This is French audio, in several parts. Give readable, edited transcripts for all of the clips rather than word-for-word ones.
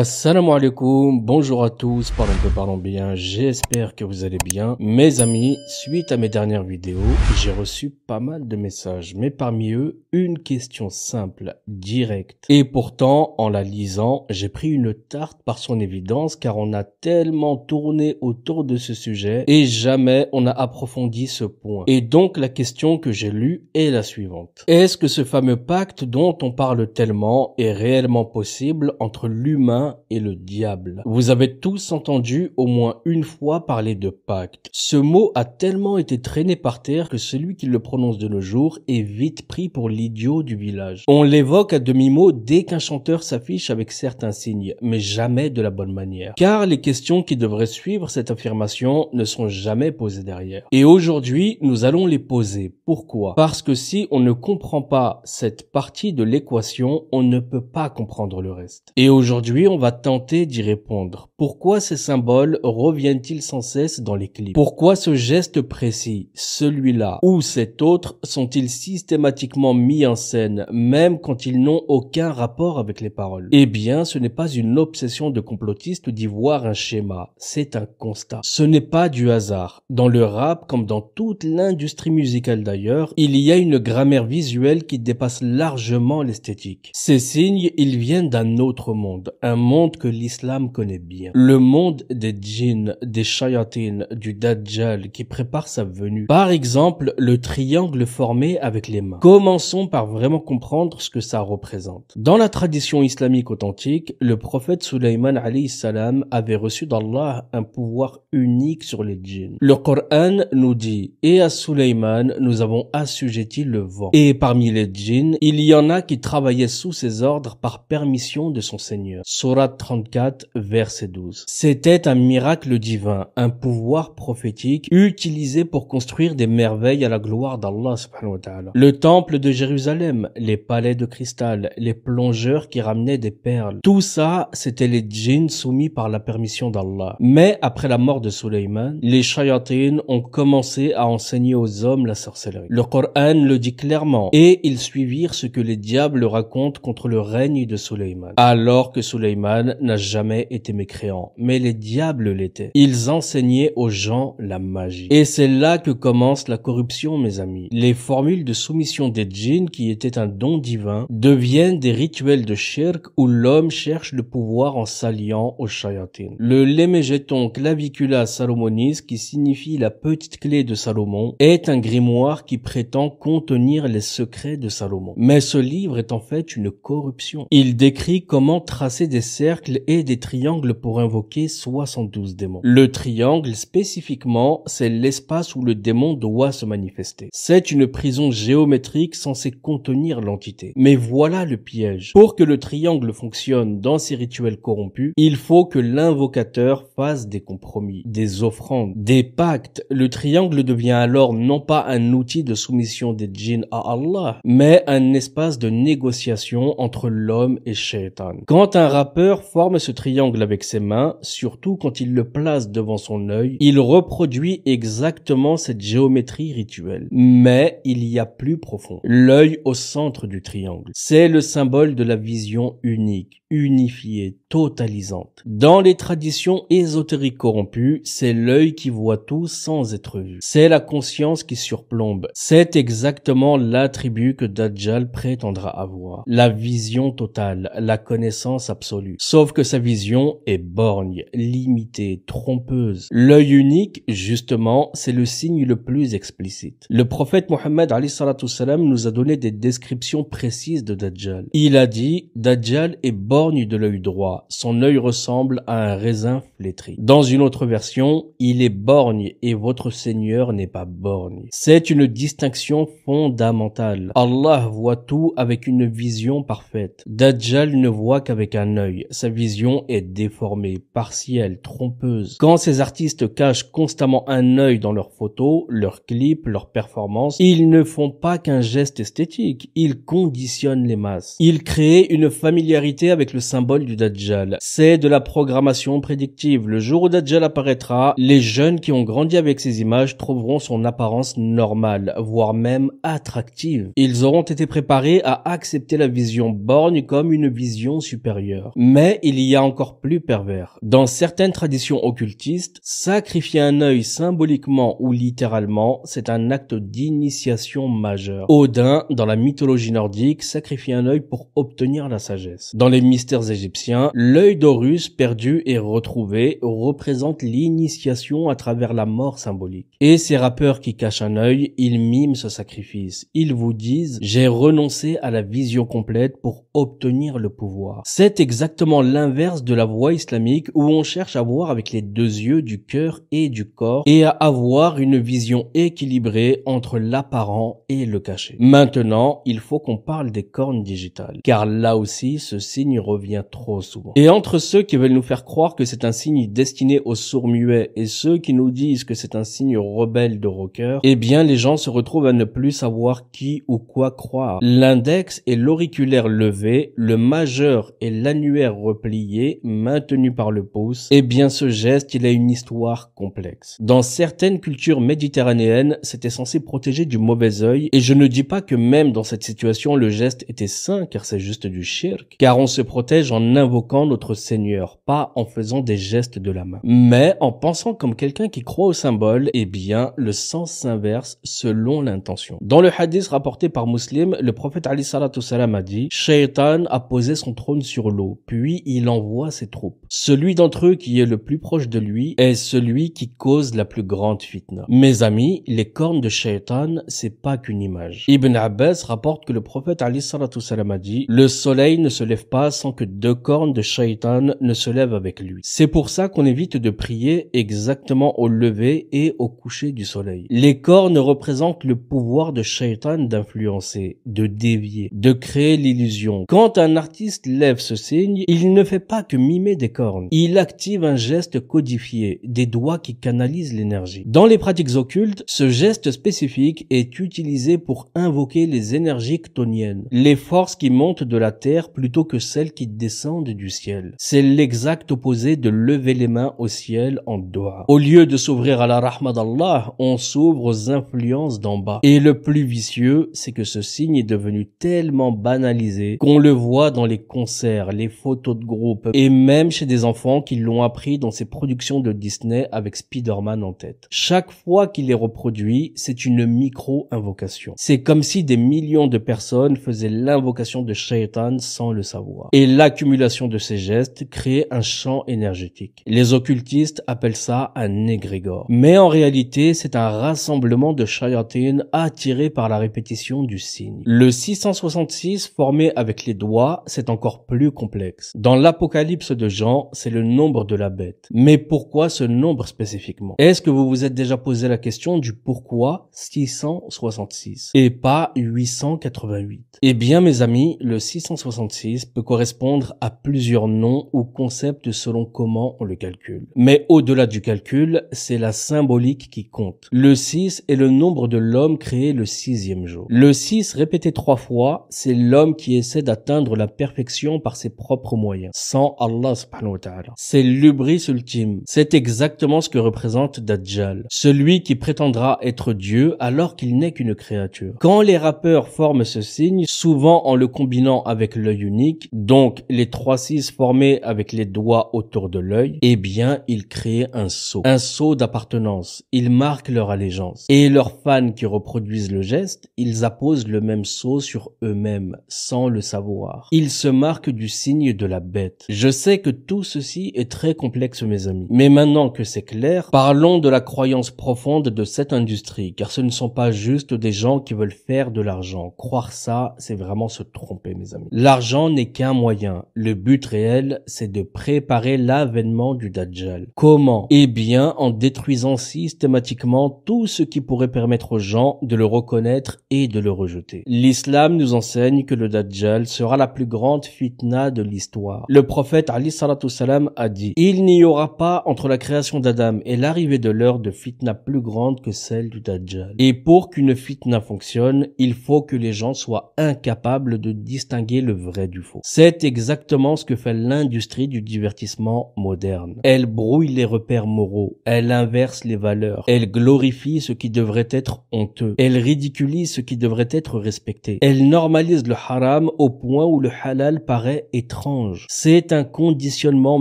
Assalamu alaikum, bonjour à tous, parlons bien, j'espère que vous allez bien. Mes amis, suite à mes dernières vidéos, j'ai reçu pas mal de messages, mais parmi eux, une question simple, directe. Et pourtant, en la lisant, j'ai pris une tarte par son évidence car on a tellement tourné autour de ce sujet et jamais on a approfondi ce point. Et donc la question que j'ai lue est la suivante. Est-ce que ce fameux pacte dont on parle tellement est réellement possible entre l'humain et le diable? Vous avez tous entendu au moins une fois parler de pacte. Ce mot a tellement été traîné par terre que celui qui le prononce de nos jours est vite pris pour l'idiot du village. On l'évoque à demi-mot dès qu'un chanteur s'affiche avec certains signes, mais jamais de la bonne manière. Car les questions qui devraient suivre cette affirmation ne sont jamais posées derrière. Et aujourd'hui, nous allons les poser. Pourquoi? Parce que si on ne comprend pas cette partie de l'équation, on ne peut pas comprendre le reste. Et aujourd'hui, on va tenter d'y répondre. Pourquoi ces symboles reviennent-ils sans cesse dans les clips? Pourquoi ce geste précis, celui-là ou cet autre, sont-ils systématiquement mis en scène, même quand ils n'ont aucun rapport avec les paroles? Eh bien, ce n'est pas une obsession de complotiste d'y voir un schéma, c'est un constat. Ce n'est pas du hasard. Dans le rap, comme dans toute l'industrie musicale d'ailleurs, il y a une grammaire visuelle qui dépasse largement l'esthétique. Ces signes, ils viennent d'un autre monde, un monde que l'islam connaît bien. Le monde des djinns, des shayatines, du dajjal qui prépare sa venue. Par exemple, le triangle formé avec les mains. Commençons par vraiment comprendre ce que ça représente. Dans la tradition islamique authentique, le prophète Sulaiman alayhi salam avait reçu d'Allah un pouvoir unique sur les djinns. Le Coran nous dit « Et à Sulaiman, nous avons assujetti le vent. » Et parmi les djinns, il y en a qui travaillaient sous ses ordres par permission de son Seigneur. Sourate 34, verset 12. C'était un miracle divin, un pouvoir prophétique utilisé pour construire des merveilles à la gloire d'Allah subhanahu wa ta'ala. Le temple de Jérusalem, les palais de cristal, les plongeurs qui ramenaient des perles. Tout ça, c'était les djinns soumis par la permission d'Allah. Mais après la mort de Sulayman, les shayatines ont commencé à enseigner aux hommes la sorcellerie. Le Coran le dit clairement et ils suivirent ce que les diables racontent contre le règne de Sulayman. Alors que Sulayman n'a jamais été mécréant, mais les diables l'étaient. Ils enseignaient aux gens la magie. Et c'est là que commence la corruption, mes amis. Les formules de soumission des djinns, qui étaient un don divin, deviennent des rituels de shirk où l'homme cherche le pouvoir en s'alliant aux shayatines. Le Lémégeton Clavicula Salomonis, qui signifie la petite clé de Salomon, est un grimoire qui prétend contenir les secrets de Salomon. Mais ce livre est en fait une corruption. Il décrit comment tracer des cercles et des triangles pour invoquer 72 démons. Le triangle, spécifiquement, c'est l'espace où le démon doit se manifester. C'est une prison géométrique censée contenir l'entité. Mais voilà le piège. Pour que le triangle fonctionne dans ces rituels corrompus, il faut que l'invocateur fasse des compromis, des offrandes, des pactes. Le triangle devient alors non pas un outil de soumission des djinns à Allah, mais un espace de négociation entre l'homme et Shaitan. Quand un rappeur forme ce triangle avec ses mains, surtout quand il le place devant son œil, il reproduit exactement cette géométrie rituelle. Mais il y a plus profond. L'œil au centre du triangle. C'est le symbole de la vision unique, unifiée, totalisante. Dans les traditions ésotériques corrompues, c'est l'œil qui voit tout sans être vu. C'est la conscience qui surplombe. C'est exactement l'attribut que Dajjal prétendra avoir. La vision totale, la connaissance absolue. Sauf que sa vision est borgne, limitée, trompeuse. L'œil unique, justement, c'est le signe le plus explicite. Le prophète Mohammed alayhi salatu salam nous a donné des descriptions précises de Dajjal. Il a dit, Dajjal est borgne de l'œil droit. Son œil ressemble à un raisin flétri. Dans une autre version, il est borgne et votre Seigneur n'est pas borgne. C'est une distinction fondamentale. Allah voit tout avec une vision parfaite. Dajjal ne voit qu'avec un œil. Sa vision est déformée, partielle, trompeuse. Quand ces artistes cachent constamment un œil dans leurs photos, leurs clips, leurs performances, ils ne font pas qu'un geste esthétique. Ils conditionnent les masses. Ils créent une familiarité avec avec le symbole du Dajjal. C'est de la programmation prédictive. Le jour où Dajjal apparaîtra, les jeunes qui ont grandi avec ces images trouveront son apparence normale, voire même attractive. Ils auront été préparés à accepter la vision borgne comme une vision supérieure. Mais il y a encore plus pervers. Dans certaines traditions occultistes, sacrifier un œil symboliquement ou littéralement, c'est un acte d'initiation majeur. Odin, dans la mythologie nordique, sacrifie un œil pour obtenir la sagesse. Dans les mystères égyptiens, l'œil d'Horus perdu et retrouvé représente l'initiation à travers la mort symbolique. Et ces rappeurs qui cachent un œil, ils miment ce sacrifice. Ils vous disent « J'ai renoncé à la vision complète pour obtenir le pouvoir ». C'est exactement l'inverse de la voie islamique où on cherche à voir avec les deux yeux du cœur et du corps et à avoir une vision équilibrée entre l'apparent et le caché. Maintenant, il faut qu'on parle des cornes digitales, car là aussi, ce signe revient trop souvent. Et entre ceux qui veulent nous faire croire que c'est un signe destiné aux sourds-muets et ceux qui nous disent que c'est un signe rebelle de rocker, eh bien les gens se retrouvent à ne plus savoir qui ou quoi croire. L'index et l'auriculaire levé, le majeur et l'annulaire replié, maintenu par le pouce, eh bien ce geste, il a une histoire complexe. Dans certaines cultures méditerranéennes, c'était censé protéger du mauvais œil, et je ne dis pas que même dans cette situation, le geste était sain, car c'est juste du shirk, car on se protège en invoquant notre Seigneur, pas en faisant des gestes de la main. Mais en pensant comme quelqu'un qui croit au symbole, eh bien, le sens s'inverse selon l'intention. Dans le hadith rapporté par Muslim, le prophète Ali salatu salam a dit « Shaitan a posé son trône sur l'eau, puis il envoie ses troupes. Celui d'entre eux qui est le plus proche de lui est celui qui cause la plus grande fitna. » Mes amis, les cornes de Shaitan, c'est pas qu'une image. Ibn Abbas rapporte que le prophète Ali salatu salam a dit « Le soleil ne se lève pas sans que deux cornes de Shaitan ne se lèvent avec lui. » C'est pour ça qu'on évite de prier exactement au lever et au coucher du soleil. Les cornes représentent le pouvoir de Shaitan d'influencer, de dévier, de créer l'illusion. Quand un artiste lève ce signe, il ne fait pas que mimer des cornes. Il active un geste codifié, des doigts qui canalisent l'énergie. Dans les pratiques occultes, ce geste spécifique est utilisé pour invoquer les énergies chtoniennes, les forces qui montent de la terre plutôt que celles qui descendent du ciel. C'est l'exact opposé de lever les mains au ciel en doigt. Au lieu de s'ouvrir à la rahma d'Allah, on s'ouvre aux influences d'en bas. Et le plus vicieux, c'est que ce signe est devenu tellement banalisé qu'on le voit dans les concerts, les photos de groupe et même chez des enfants qui l'ont appris dans ces productions de Disney avec Spider-Man en tête. Chaque fois qu'il est reproduit, c'est une micro-invocation. C'est comme si des millions de personnes faisaient l'invocation de Shaitan sans le savoir. Et l'accumulation de ces gestes crée un champ énergétique. Les occultistes appellent ça un égrégore. Mais en réalité, c'est un rassemblement de shayatin attirés par la répétition du signe. Le 666 formé avec les doigts, c'est encore plus complexe. Dans l'Apocalypse de Jean, c'est le nombre de la bête. Mais pourquoi ce nombre spécifiquement? Est-ce que vous vous êtes déjà posé la question du pourquoi 666 et pas 888? Eh bien mes amis, le 666 peut correspondre à plusieurs noms ou concepts selon comment on le calcule. Mais au-delà du calcul, c'est la symbolique qui compte. Le 6 est le nombre de l'homme créé le 6e jour. Le 6 répété 3 fois, c'est l'homme qui essaie d'atteindre la perfection par ses propres moyens, sans Allah subhanahu wa ta'ala. C'est l'hubris ultime. C'est exactement ce que représente Dajjal, celui qui prétendra être Dieu alors qu'il n'est qu'une créature. Quand les rappeurs forment ce signe, souvent en le combinant avec l'œil unique, donc les 3-6 formés avec les doigts autour de l'œil, eh bien ils créent un sceau d'appartenance. Ils marquent leur allégeance. Et leurs fans qui reproduisent le geste, ils apposent le même sceau sur eux-mêmes, sans le savoir. Ils se marquent du signe de la bête. Je sais que tout ceci est très complexe mes amis, mais maintenant que c'est clair, parlons de la croyance profonde de cette industrie, car ce ne sont pas juste des gens qui veulent faire de l'argent. Croire ça, c'est vraiment se tromper mes amis. L'argent n'est qu'un moyen. Le but réel, c'est de préparer l'avènement du Dajjal. Comment? Eh bien, en détruisant systématiquement tout ce qui pourrait permettre aux gens de le reconnaître et de le rejeter. L'islam nous enseigne que le Dajjal sera la plus grande fitna de l'histoire. Le prophète Ali salatu salam a dit « Il n'y aura pas entre la création d'Adam et l'arrivée de l'heure de fitna plus grande que celle du Dajjal. » Et pour qu'une fitna fonctionne, il faut que les gens soient incapables de distinguer le vrai du faux. C'est C'est exactement ce que fait l'industrie du divertissement moderne. Elle brouille les repères moraux, elle inverse les valeurs, elle glorifie ce qui devrait être honteux, elle ridiculise ce qui devrait être respecté, elle normalise le haram au point où le halal paraît étrange. C'est un conditionnement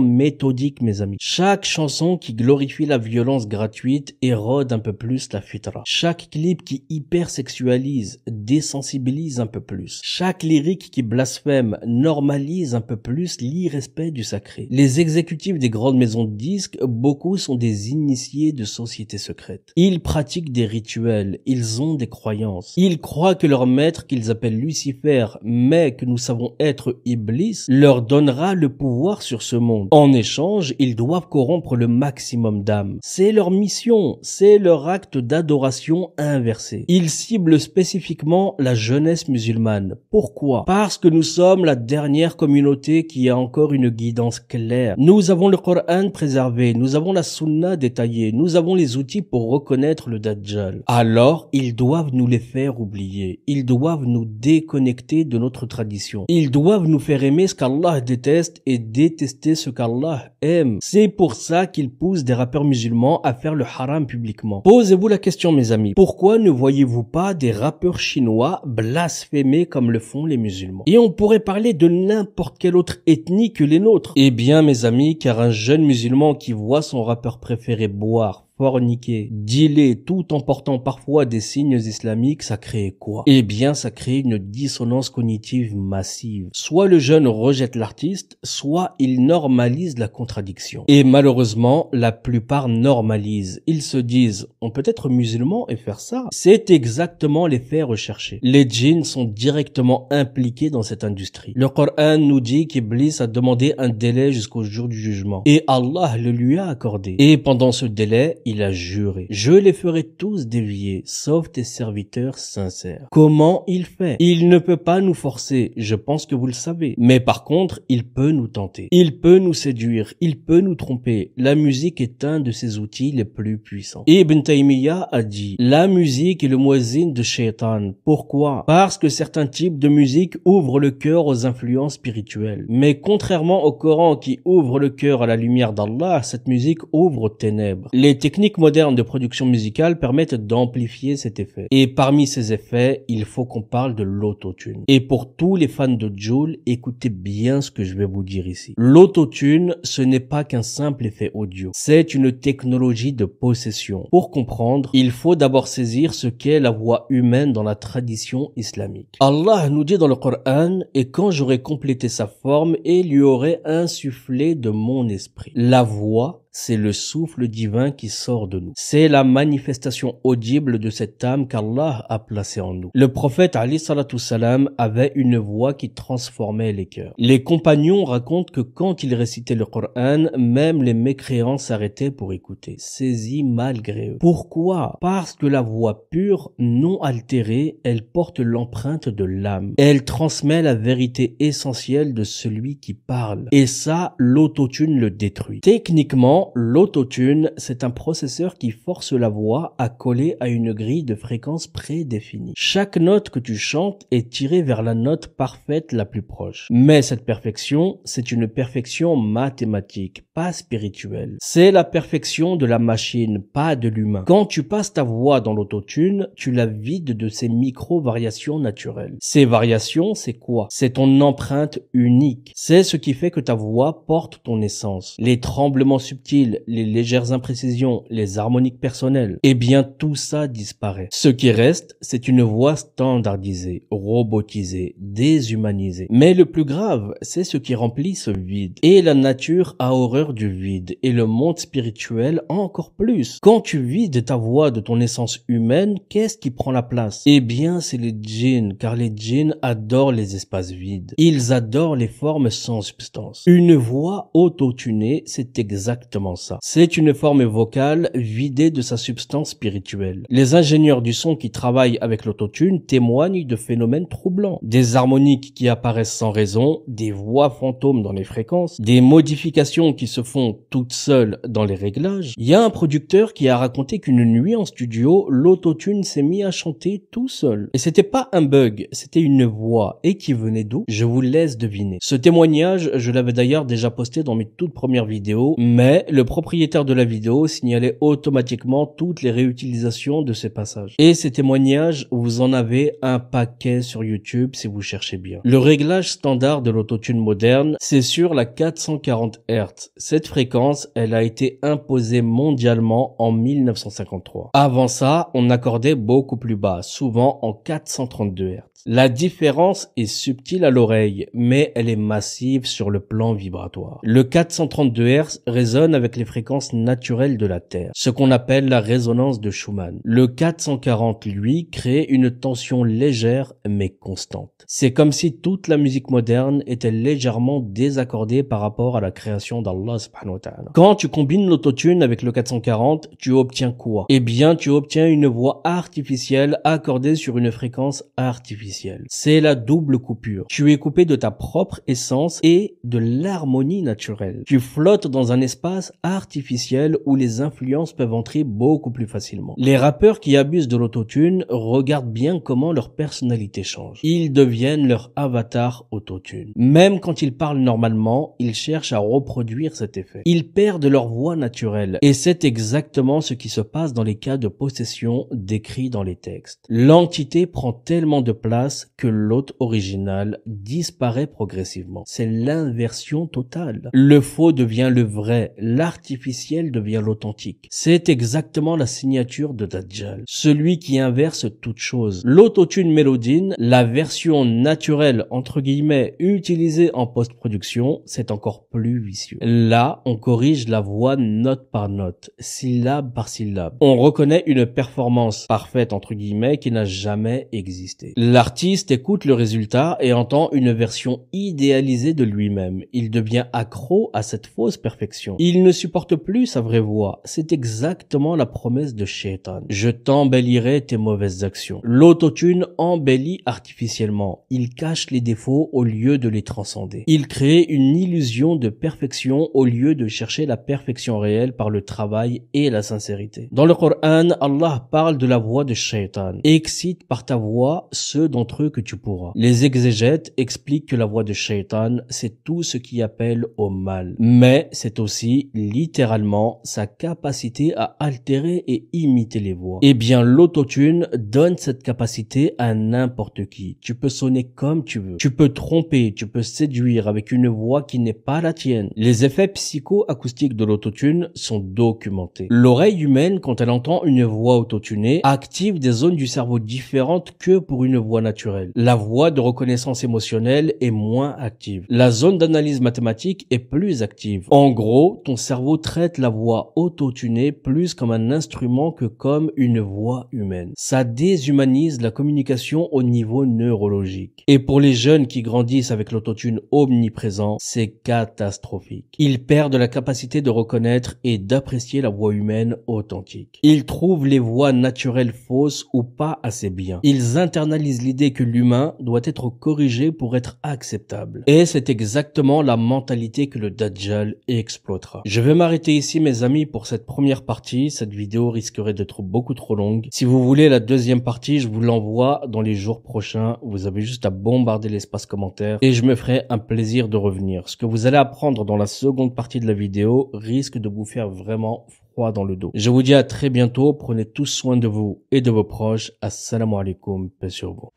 méthodique, mes amis. Chaque chanson qui glorifie la violence gratuite érode un peu plus la fitra. Chaque clip qui hypersexualise désensibilise un peu plus. Chaque lyrique qui blasphème normalise un peu plus l'irrespect du sacré. Les exécutifs des grandes maisons de disques, beaucoup sont des initiés de sociétés secrètes. Ils pratiquent des rituels, ils ont des croyances. Ils croient que leur maître, qu'ils appellent Lucifer, mais que nous savons être Iblis, leur donnera le pouvoir sur ce monde. En échange, ils doivent corrompre le maximum d'âmes. C'est leur mission, c'est leur acte d'adoration inversé. Ils ciblent spécifiquement la jeunesse musulmane. Pourquoi? Parce que nous sommes la dernière communauté qui a encore une guidance claire. Nous avons le Coran préservé, nous avons la Sunna détaillée, nous avons les outils pour reconnaître le Dajjal. Alors, ils doivent nous les faire oublier. Ils doivent nous déconnecter de notre tradition. Ils doivent nous faire aimer ce qu'Allah déteste et détester ce qu'Allah aime. C'est pour ça qu'ils poussent des rappeurs musulmans à faire le haram publiquement. Posez-vous la question, mes amis. Pourquoi ne voyez-vous pas des rappeurs chinois blasphémer comme le font les musulmans? Et on pourrait parler de n'importe quelle autre ethnie que les nôtres. Eh bien, mes amis, car un jeune musulman qui voit son rappeur préféré boire, forniquer, dealer, tout en portant parfois des signes islamiques, ça crée quoi? Eh bien, ça crée une dissonance cognitive massive. Soit le jeune rejette l'artiste, soit il normalise la contradiction. Et malheureusement, la plupart normalisent. Ils se disent, on peut être musulman et faire ça. C'est exactement l'effet recherché. Les djinns sont directement impliqués dans cette industrie. Le Coran nous dit qu'Iblis a demandé un délai jusqu'au jour du jugement. Et Allah le lui a accordé. Et pendant ce délai, il a juré. Je les ferai tous dévier, sauf tes serviteurs sincères. Comment il fait? Il ne peut pas nous forcer, je pense que vous le savez. Mais par contre, il peut nous tenter. Il peut nous séduire, il peut nous tromper. La musique est un de ses outils les plus puissants. Ibn Taymiyyah a dit, la musique est le muezzin de Shaitan. Pourquoi? Parce que certains types de musique ouvrent le cœur aux influences spirituelles. Mais contrairement au Coran qui ouvre le cœur à la lumière d'Allah, cette musique ouvre aux ténèbres. Les techniques modernes de production musicale permettent d'amplifier cet effet. Et parmi ces effets, il faut qu'on parle de l'autotune. Et pour tous les fans de Jul, écoutez bien ce que je vais vous dire ici. L'autotune, ce n'est pas qu'un simple effet audio. C'est une technologie de possession. Pour comprendre, il faut d'abord saisir ce qu'est la voix humaine dans la tradition islamique. Allah nous dit dans le Coran, et quand j'aurai complété sa forme et lui aurai insufflé de mon esprit. La voix, c'est le souffle divin qui sort de nous. C'est la manifestation audible de cette âme qu'Allah a placée en nous. Le prophète Ali salatu salam avait une voix qui transformait les cœurs. Les compagnons racontent que quand il récitait le Coran, même les mécréants s'arrêtaient pour écouter, saisis malgré eux. Pourquoi? Parce que la voix pure, non altérée, elle porte l'empreinte de l'âme. Elle transmet la vérité essentielle de celui qui parle. Et ça, l'autotune le détruit. Techniquement, l'autotune, c'est un processeur qui force la voix à coller à une grille de fréquence prédéfinie. Chaque note que tu chantes est tirée vers la note parfaite la plus proche. Mais cette perfection, c'est une perfection mathématique, pas spirituelle. C'est la perfection de la machine, pas de l'humain. Quand tu passes ta voix dans l'autotune, tu la vides de ses micro-variations naturelles. Ces variations, c'est quoi? C'est ton empreinte unique. C'est ce qui fait que ta voix porte ton essence. Les tremblements subtils, les légères imprécisions, les harmoniques personnelles, eh bien tout ça disparaît. Ce qui reste, c'est une voix standardisée, robotisée, déshumanisée. Mais le plus grave, c'est ce qui remplit ce vide. Et la nature a horreur du vide, et le monde spirituel encore plus. Quand tu vides ta voix de ton essence humaine, qu'est-ce qui prend la place? Eh bien c'est les djinns, car les djinns adorent les espaces vides. Ils adorent les formes sans substance. Une voix autotunée, c'est exactement exactement ça. C'est une forme vocale vidée de sa substance spirituelle. Les ingénieurs du son qui travaillent avec l'autotune témoignent de phénomènes troublants. Des harmoniques qui apparaissent sans raison, des voix fantômes dans les fréquences, des modifications qui se font toutes seules dans les réglages. Il y a un producteur qui a raconté qu'une nuit en studio, l'autotune s'est mis à chanter tout seul. Et c'était pas un bug, c'était une voix. Et qui venait d'où? Je vous laisse deviner. Ce témoignage, je l'avais d'ailleurs déjà posté dans mes toutes premières vidéos, mais le propriétaire de la vidéo signalait automatiquement toutes les réutilisations de ces passages. Et ces témoignages, vous en avez un paquet sur YouTube si vous cherchez bien. Le réglage standard de l'autotune moderne, c'est sur la 440 Hz. Cette fréquence, elle a été imposée mondialement en 1953. Avant ça, on accordait beaucoup plus bas, souvent en 432 Hz. La différence est subtile à l'oreille, mais elle est massive sur le plan vibratoire. Le 432 Hz résonne avec les fréquences naturelles de la Terre, ce qu'on appelle la résonance de Schumann. Le 440, lui, crée une tension légère mais constante. C'est comme si toute la musique moderne était légèrement désaccordée par rapport à la création d'Allah subhanahu wa ta'ala. Quand tu combines l'autotune avec le 440, tu obtiens quoi? Eh bien, tu obtiens une voix artificielle accordée sur une fréquence artificielle. C'est la double coupure. Tu es coupé de ta propre essence et de l'harmonie naturelle. Tu flottes dans un espace artificiel où les influences peuvent entrer beaucoup plus facilement. Les rappeurs qui abusent de l'autotune regardent bien comment leur personnalité change. Ils deviennent leur avatar autotune. Même quand ils parlent normalement, ils cherchent à reproduire cet effet. Ils perdent leur voix naturelle. Et c'est exactement ce qui se passe dans les cas de possession décrits dans les textes. L'entité prend tellement de place que l'hôte original disparaît progressivement. C'est l'inversion totale. Le faux devient le vrai, l'artificiel devient l'authentique. C'est exactement la signature de Dajjal, celui qui inverse toute chose. L'autotune mélodine, la version naturelle entre guillemets utilisée en post-production, c'est encore plus vicieux. Là, on corrige la voix note par note, syllabe par syllabe. On reconnaît une performance parfaite entre guillemets qui n'a jamais existé. L'artiste écoute le résultat et entend une version idéalisée de lui-même. Il devient accro à cette fausse perfection. Il ne supporte plus sa vraie voix. C'est exactement la promesse de Shaitan. Je t'embellirai tes mauvaises actions. L'autotune embellit artificiellement. Il cache les défauts au lieu de les transcender. Il crée une illusion de perfection au lieu de chercher la perfection réelle par le travail et la sincérité. Dans le Coran, Allah parle de la voix de Shaitan. Excite par ta voix ceux d'entre eux que tu pourras. Les exégètes expliquent que la voix de Shaitan, c'est tout ce qui appelle au mal. Mais c'est aussi, littéralement, sa capacité à altérer et imiter les voix. Eh bien, l'autotune donne cette capacité à n'importe qui. Tu peux sonner comme tu veux. Tu peux tromper, tu peux séduire avec une voix qui n'est pas la tienne. Les effets psycho-acoustiques de l'autotune sont documentés. L'oreille humaine, quand elle entend une voix autotunée, active des zones du cerveau différentes que pour une voix naturelle. La voix de reconnaissance émotionnelle est moins active. La zone d'analyse mathématique est plus active. En gros, ton cerveau traite la voix autotunée plus comme un instrument que comme une voix humaine. Ça déshumanise la communication au niveau neurologique. Et pour les jeunes qui grandissent avec l'autotune omniprésent, c'est catastrophique. Ils perdent la capacité de reconnaître et d'apprécier la voix humaine authentique. Ils trouvent les voix naturelles fausses ou pas assez bien. Ils internalisent l'idée que l'humain doit être corrigé pour être acceptable. Et c'est exactement la mentalité que le Dajjal exploitera. Je vais m'arrêter ici mes amis pour cette première partie. Cette vidéo risquerait d'être beaucoup trop longue. Si vous voulez la deuxième partie, je vous l'envoie dans les jours prochains. Vous avez juste à bombarder l'espace commentaire et je me ferai un plaisir de revenir. Ce que vous allez apprendre dans la seconde partie de la vidéo risque de vous faire vraiment froid dans le dos. Je vous dis à très bientôt. Prenez tous soin de vous et de vos proches. Assalamu alaikum. Paix sur vous.